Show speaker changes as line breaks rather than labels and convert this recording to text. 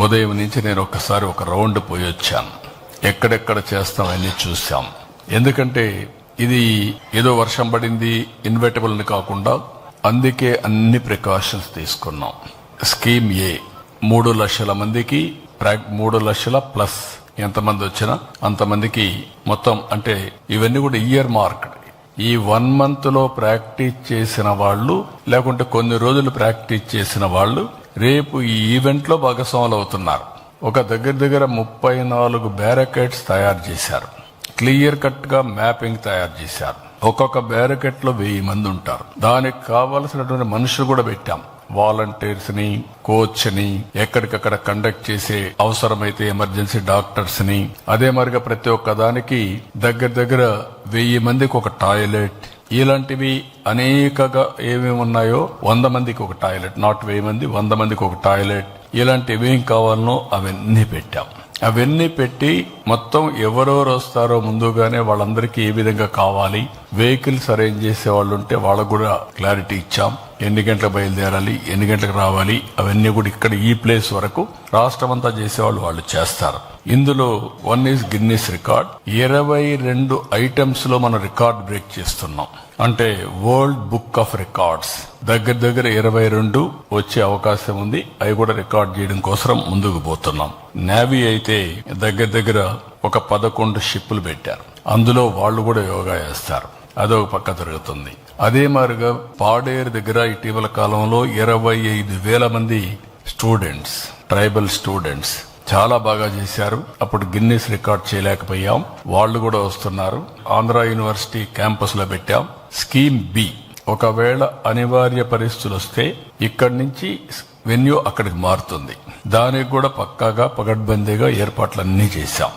ఉదయం నుంచి నేను ఒక్కసారి ఒక రౌండ్ పోయి వచ్చాను. ఎక్కడెక్కడ చేస్తాం అన్ని చూసాం. ఎందుకంటే ఇది ఏదో వర్షం పడింది ఇన్వెటబుల్ అని కాకుండా అందుకే అన్ని ప్రికాషన్స్ తీసుకున్నాం. స్కీమ్ ఏ 3 లక్షల మందికి 3 లక్షల ప్లస్ ఎంతమంది వచ్చినా అంతమందికి మొత్తం, అంటే ఇవన్నీ కూడా ఇయర్ మార్క్. ఈ 1 మంత్ లో ప్రాక్టీస్ చేసిన వాళ్ళు లేకుంటే కొన్ని రోజులు ప్రాక్టీస్ చేసిన వాళ్ళు రేపు ఈ ఈవెంట్ లో భాగస్వాములు అవుతున్నారు. ఒక దగ్గర 34 బ్యారికేడ్స్ తయారు చేశారు. క్లియర్ కట్ గా మ్యాపింగ్ తయారు చేశారు. ఒక్కొక్క బ్యారికేడ్ లో 1000 మంది ఉంటారు. దానికి కావలసినటువంటి మనుషులు కూడా పెట్టాం. వాలంటీర్స్ ని, కోచ్ ని, ఎక్కడికక్కడ కండక్ట్ చేసే అవసరమైతే ఎమర్జెన్సీ డాక్టర్స్ ని, అదే మరిగా ప్రతి ఒక్క దానికి దగ్గర 1000 మందికి ఒక టాయిలెట్, ఇలాంటివి అనేకగా ఏమేమి ఉన్నాయో 100 మందికి ఒక టాయిలెట్, నాట్ 1000 మంది 100 మందికి ఒక టాయిలెట్, ఇలాంటి ఏమేం కావాలనో అవన్నీ పెట్టాం. అవన్నీ పెట్టి మొత్తం ఎవరెవరు వస్తారో ముందుగానే వాళ్ళందరికీ ఏ విధంగా కావాలి, వెహికల్స్ అరేంజ్ చేసే వాళ్ళు ఉంటే వాళ్ళకు కూడా క్లారిటీ ఇచ్చాం. ఎన్ని గంటలకు బయలుదేరాలి, ఎన్ని గంటలకు రావాలి, అవన్నీ కూడా ఇక్కడ ఈ ప్లేస్ వరకు రాష్ట్రం అంతా చేసేవాళ్ళు వాళ్ళు చేస్తారు. ఇందులో 1 ఈజ్ గిన్నిస్ రికార్డ్. 22 ఐటమ్స్ లో మనం రికార్డ్ బ్రేక్ చేస్తున్నాం. అంటే వరల్డ్ బుక్ ఆఫ్ రికార్డ్స్ దగ్గర 22 వచ్చే అవకాశం ఉంది. అవి కూడా రికార్డ్ చేయడం కోసం ముందుకు పోతున్నాం. నేవీ అయితే దగ్గర ఒక 11 షిప్పులు పెట్టారు. అందులో వాళ్ళు కూడా యోగా చేస్తారు. అదొక పక్క జరుగుతుంది. అదే మాదిరిగా పాడేరు దగ్గర ఇటీవల కాలంలో 25,000 మంది స్టూడెంట్స్, ట్రైబల్ స్టూడెంట్స్ చాలా బాగా చేశారు. అప్పుడు గిన్నిస్ రికార్డ్ చేయలేకపోయాం. వాళ్ళు కూడా వస్తున్నారు. ఆంధ్ర యూనివర్సిటీ క్యాంపస్ లో పెట్టాం. స్కీమ్ బి, ఒకవేళ అనివార్య పరిస్థితులు వస్తే ఇక్కడి నుంచి వెన్యూ అక్కడికి మారుతుంది. దానికి కూడా పక్కాగా పగడ్బందీగా ఏర్పాట్లన్నీ చేశాం.